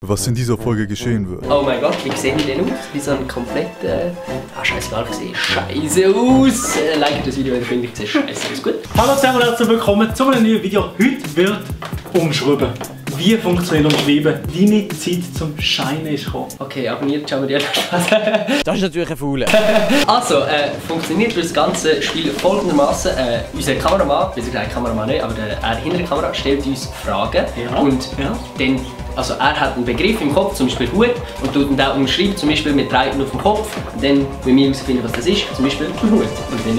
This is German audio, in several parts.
Was in dieser Folge geschehen wird. Oh mein Gott, wie sehen die denn aus? Wie so ein komplett... scheißegal, ich sehe scheiße aus. Like das Video, wenn ihr findet, ich sehe scheiße aus. Gut. Hallo zusammen und herzlich willkommen zu einem neuen Video. Heute wird umschreiben. Wie funktioniert umschreiben? Deine Zeit zum Scheinen ist gekommen. Okay, abonniert, schauen wir dir Spaß. Das ist natürlich ein Faule. Also, funktioniert das ganze Spiel folgendermaßen. Unser Kameramann, besser gesagt Kameramann nicht, aber er hinter der Kamera stellt uns Fragen. Ja. Und dann, also er hat einen Begriff im Kopf, zum Beispiel Hut, und tut ihn dann umschreiben, zum Beispiel mit 3 auf dem Kopf. Und dann, wenn wir herausfinden, was das ist, zum Beispiel ein Hut. Und dann,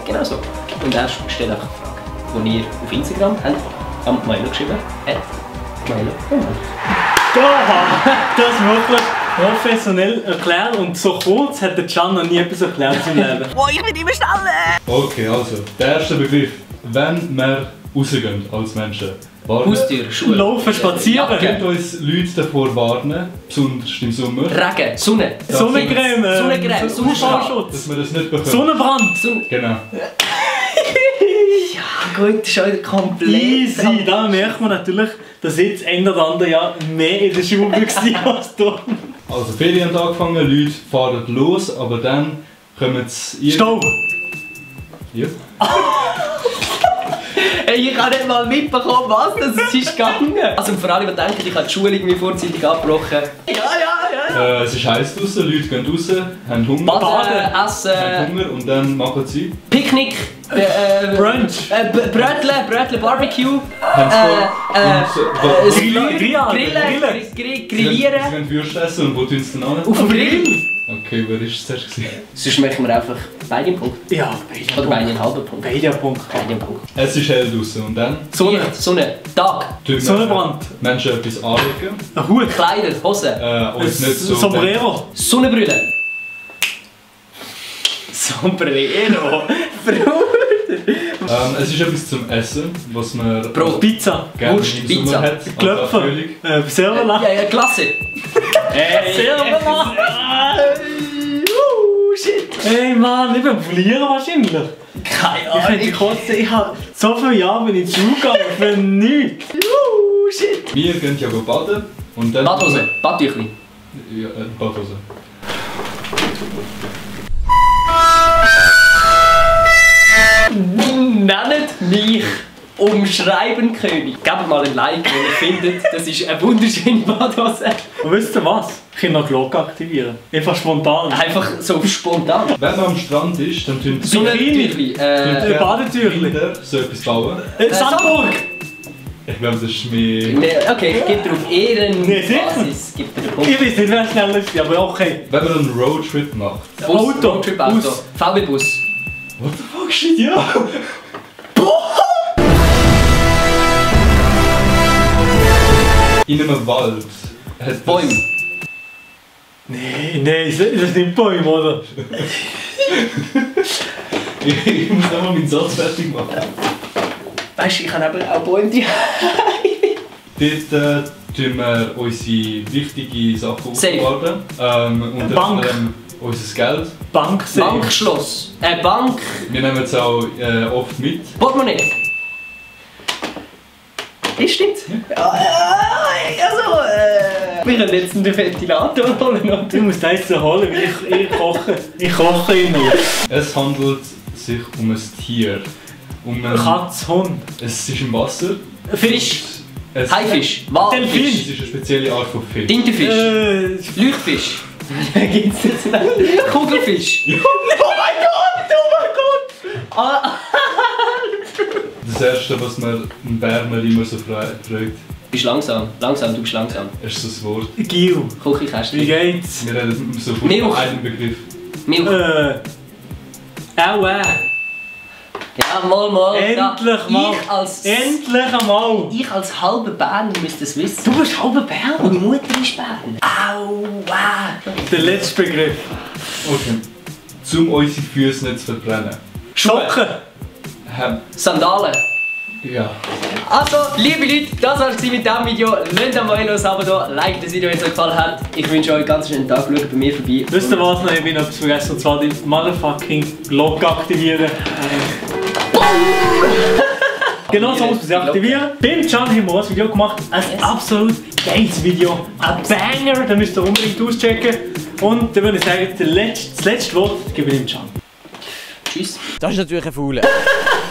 genau so. Und er stellt einfach Fragen, die ihr auf Instagram habt, am Milo geschrieben habt. Milo. Da, das wirklich professionell erklärt und so kurz hat der Can noch nie etwas erklärt in seinem Leben. Oh, ich bin immer schneller! Okay, also, der erste Begriff. Wenn wir rausgehen als Menschen, Haustür, Schule. Laufen, spazieren. könnt uns Leute davor warnen, besonders im Sommer, Regen, Sonne. Sonnencreme. Sonnenstrahl. dass wir das nicht bekommen. Sonnenbrand. Genau. Ja gut, das ist heute komplett... Easy. Da merkt man natürlich, dass jetzt ein oder andere Jahr mehr in der Schule war als du. Also, Ferien haben angefangen, Leute fahren los, aber dann kommen sie... Stau. Ja. Hey, ich habe nicht mal mitbekommen, was das ist gegangen. Also vor allem, die denken, ich habe die Schule irgendwie vorzeitig abgebrochen. Ja. Es ist heiß draußen, Leute gehen raus, haben Hunger, Baden, Essen, haben Hunger und dann machen sie... Picknick, Brunch. Brötle, Barbecue, Grillieren. Sie gehen Würste essen und wo tun sie dann an? Auf dem Grill. Okay, wer war es zuerst? Sonst machen wir einfach beide einen Punkt. Ja, Oder beide einen halben Punkt. beide Punkt. Beide einen Punkt. Es ist hell draußen und dann... Sonne, Tag, tun Sonnenbrand. Menschen etwas anlegen. Ein Hut. Kleider, Hosen, Uns nicht so... Sombrero. Sonnenbrille. Sombrero. Es ist etwas zum Essen, was man Brot. Pizza. gerne Wurst, im Pizza. Sommer hat. Klöpfer. Serverlach. Ja, klasse. Serverlach. Shit. Hey Mann, ich bin verlieren wahrscheinlich. Keine Ich hätte kotzen, ich habe so viele Jahre bin ich in die Schule gegangen für nichts. Shit. Wir gehen ja baden und dann... Badhose, Badtüchli. Ja, Badhose. Nennt mich Umschreiben-König. Gebt mal ein Like, wenn ihr findet, das ist eine wunderschöne Badhose. Und wisst ihr was? Ich kann noch die Glocke aktivieren. Einfach spontan. Einfach so spontan. Wenn man am Strand ist, dann tun So ein Tüchli. Badetüchli. Kinder so etwas bauen. Sandburg. Ich glaube, das ist mehr... Nee, okay, ich gebe dir auf Nee, sicher. Ehrenbasis gibt dir den Punkt. Ich weiß nicht, wer schneller ist, aber okay. Wenn man einen Roadtrip macht. Auto. Roadtrip-Auto. Bus. VW-Bus. What the fuck, shit, ja! In einem Wald hat das... Bäume. Nee, das sind Bäume, oder? Ich muss nochmal meinen Satz fertig machen. Weißt du, ich habe aber auch Bäume die. Dort tun wir unsere wichtigen Sachen Safe. aufladen. Unter Bank. anderem unser Geld. Banksafe. Bankschloss. Bank. Wir nehmen es auch oft mit. Portemonnaie. Das stimmt. Ja. Wir können jetzt einen Ventilator holen. Oder? Du musst das jetzt holen, weil ich koche. Ich koche immer. Es handelt sich um ein Tier. Um einen, Katz, Hund. es ist im Wasser. Fisch. Es, Haifisch. Es Walfisch. ist eine spezielle Art von Fisch. Tintenfisch. Leuchtfisch. Gibt's das nicht? Kugelfisch. Oh mein Gott! Das erste, was man einen Bärmer immer so fragt, Du bist langsam, du bist langsam. ist so das Wort. Gil. Wie Küchenkästchen. geht's? Wir reden so von Milch. einem Begriff. Milch. Aua. Ja, mal. Endlich mal. Endlich einmal. Ich als halber Berner müsste es wissen. Du bist halber Berner. Meine Mutter ist Berner. Aua. Der letzte Begriff. Okay. Um unsere Füße nicht zu verbrennen. Socken. Sandalen. Ja. Also, liebe Leute, das war es mit diesem Video. Lasst ein Abo da, like das Video, wenn es euch gefallen hat. Ich wünsche euch einen ganz schönen Tag. Schaut bei mir vorbei. Wisst ihr was noch? Ich bin noch etwas vergessen. Und zwar die motherfucking Glocke aktivieren. Genau so muss man sie aktivieren. Beim Can haben wir ein Video gemacht. Ein absolut geiles Video, ein Banger, den müsst ihr unbedingt auschecken. Und dann würde ich sagen, das letzte Wort gebe ich ihm Can. Tschüss. Das ist natürlich ein Fauler.